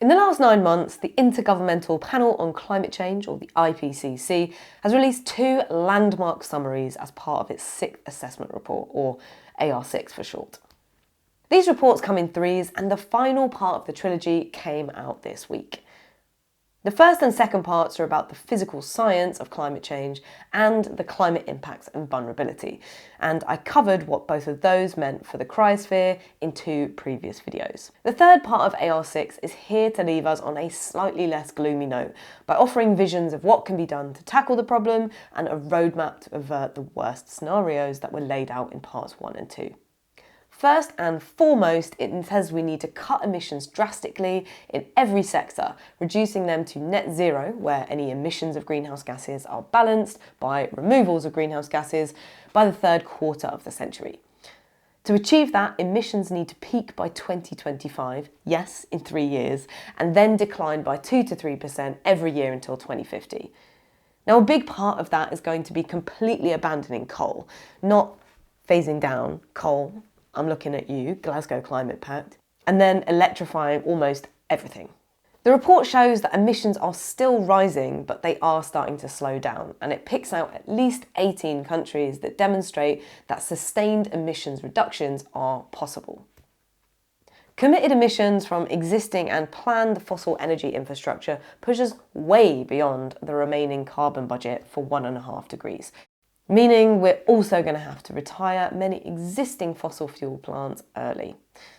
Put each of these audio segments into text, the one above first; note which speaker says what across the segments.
Speaker 1: In the last 9 months, the Intergovernmental Panel on Climate Change, or the IPCC, has released 2 landmark summaries as part of its 6th assessment report, or AR6 for short. These reports come in threes, and the final part of the trilogy came out this week. The first and second parts are about the physical science of climate change and the climate impacts and vulnerability, and I covered what both of those meant for the cryosphere in 2 previous videos. The third part of AR6 is here to leave us on a slightly less gloomy note by offering visions of what can be done to tackle the problem and a roadmap to avert the worst scenarios that were laid out in parts 1 and 2. First and foremost, it says we need to cut emissions drastically in every sector, reducing them to net zero, where any emissions of greenhouse gases are balanced by removals of greenhouse gases, by the 3rd quarter of the century. To achieve that, emissions need to peak by 2025, yes, in 3 years, and then decline by 2 to 3% every year until 2050. Now, a big part of that is going to be completely abandoning coal, not phasing down coal. I'm looking at you, Glasgow Climate Pact, and then electrifying almost everything. The report shows that emissions are still rising, but they are starting to slow down, and it picks out at least 18 countries that demonstrate that sustained emissions reductions are possible. Committed emissions from existing and planned fossil energy infrastructure pushes way beyond the remaining carbon budget for 1.5 degrees. Meaning we're also going to have to retire many existing fossil fuel plants early.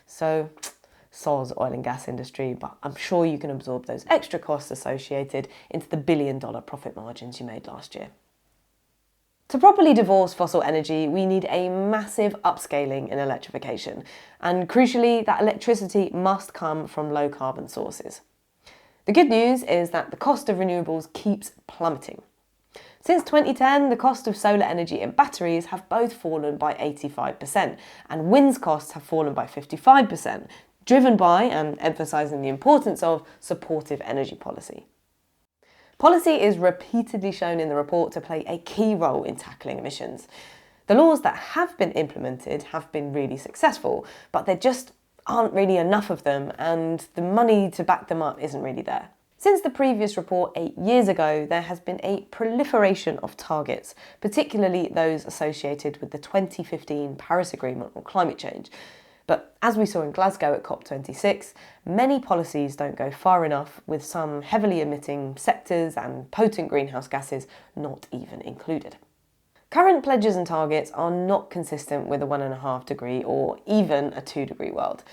Speaker 1: So, soz oil and gas industry, but I'm sure you can absorb those extra costs associated into the billion-dollar profit margins you made last year. To properly divorce fossil energy, we need a massive upscaling in electrification, and crucially, that electricity must come from low-carbon sources. The good news is that the cost of renewables keeps plummeting. Since 2010, the cost of solar energy and batteries have both fallen by 85%, and wind's costs have fallen by 55%, driven by, and emphasising the importance of, supportive energy policy. Policy is repeatedly shown in the report to play a key role in tackling emissions. The laws that have been implemented have been really successful, but there just aren't really enough of them, and the money to back them up isn't really there. Since the previous report 8 years ago, there has been a proliferation of targets, particularly those associated with the 2015 Paris Agreement on climate change. But as we saw in Glasgow at COP26, many policies don't go far enough, with some heavily emitting sectors and potent greenhouse gases not even included. Current pledges and targets are not consistent with a 1.5 degree or even a 2 degree world.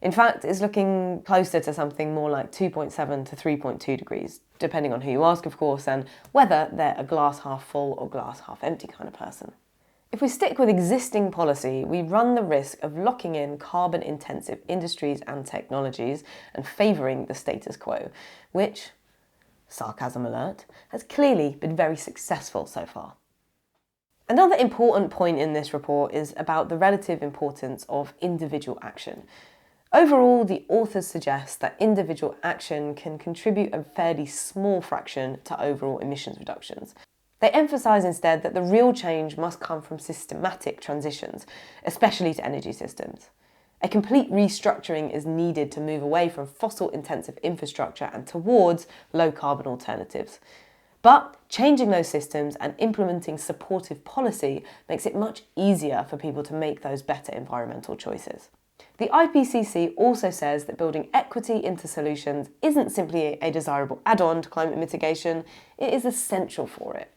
Speaker 1: In fact, it's looking closer to something more like 2.7 to 3.2 degrees, depending on who you ask, of course, and whether they're a glass half full or glass half empty kind of person. If we stick with existing policy, we run the risk of locking in carbon-intensive industries and technologies and favouring the status quo, which, sarcasm alert, has clearly been very successful so far. Another important point in this report is about the relative importance of individual action. Overall, the authors suggest that individual action can contribute a fairly small fraction to overall emissions reductions. They emphasise instead that the real change must come from systematic transitions, especially to energy systems. A complete restructuring is needed to move away from fossil-intensive infrastructure and towards low-carbon alternatives. But changing those systems and implementing supportive policy makes it much easier for people to make those better environmental choices. The IPCC also says that building equity into solutions isn't simply a desirable add-on to climate mitigation, it is essential for it.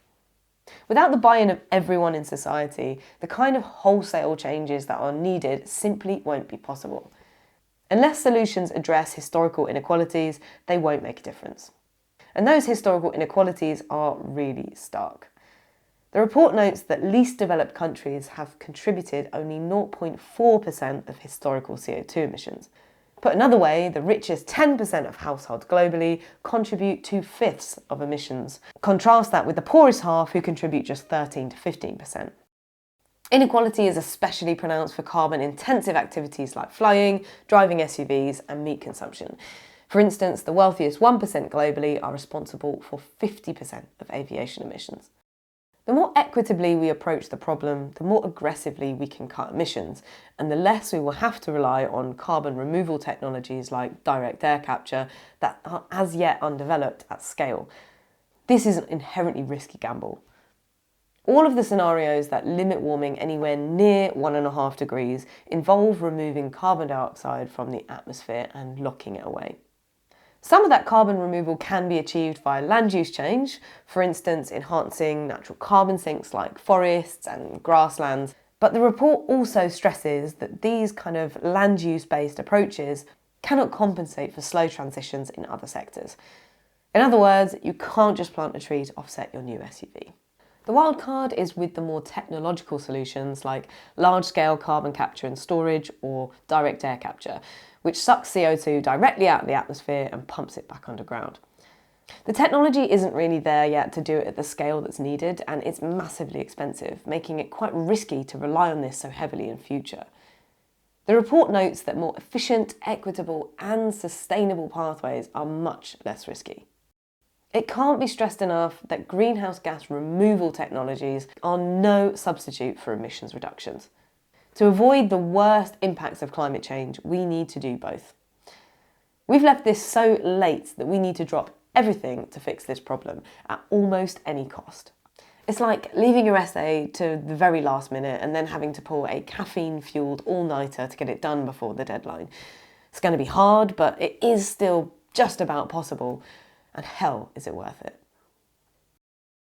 Speaker 1: Without the buy-in of everyone in society, the kind of wholesale changes that are needed simply won't be possible. Unless solutions address historical inequalities, they won't make a difference. And those historical inequalities are really stark. The report notes that least developed countries have contributed only 0.4% of historical CO2 emissions. Put another way, the richest 10% of households globally contribute 2/5 of emissions. Contrast that with the poorest half, who contribute just 13 to 15%. Inequality is especially pronounced for carbon-intensive activities like flying, driving SUVs, and meat consumption. For instance, the wealthiest 1% globally are responsible for 50% of aviation emissions. The more equitably we approach the problem, the more aggressively we can cut emissions, and the less we will have to rely on carbon removal technologies like direct air capture that are as yet undeveloped at scale. This is an inherently risky gamble. All of the scenarios that limit warming anywhere near 1.5 degrees involve removing carbon dioxide from the atmosphere and locking it away. Some of that carbon removal can be achieved via land use change, for instance enhancing natural carbon sinks like forests and grasslands, but the report also stresses that these kind of land use based approaches cannot compensate for slow transitions in other sectors. In other words, you can't just plant a tree to offset your new SUV. The wild card is with the more technological solutions like large-scale carbon capture and storage or direct air capture, which sucks CO2 directly out of the atmosphere and pumps it back underground. The technology isn't really there yet to do it at the scale that's needed, and it's massively expensive, making it quite risky to rely on this so heavily in future. The report notes that more efficient, equitable and sustainable pathways are much less risky. It can't be stressed enough that greenhouse gas removal technologies are no substitute for emissions reductions. To avoid the worst impacts of climate change, we need to do both. We've left this so late that we need to drop everything to fix this problem at almost any cost. It's like leaving your essay to the very last minute and then having to pull a caffeine-fueled all-nighter to get it done before the deadline. It's going to be hard, but it is still just about possible. And hell, is it worth it?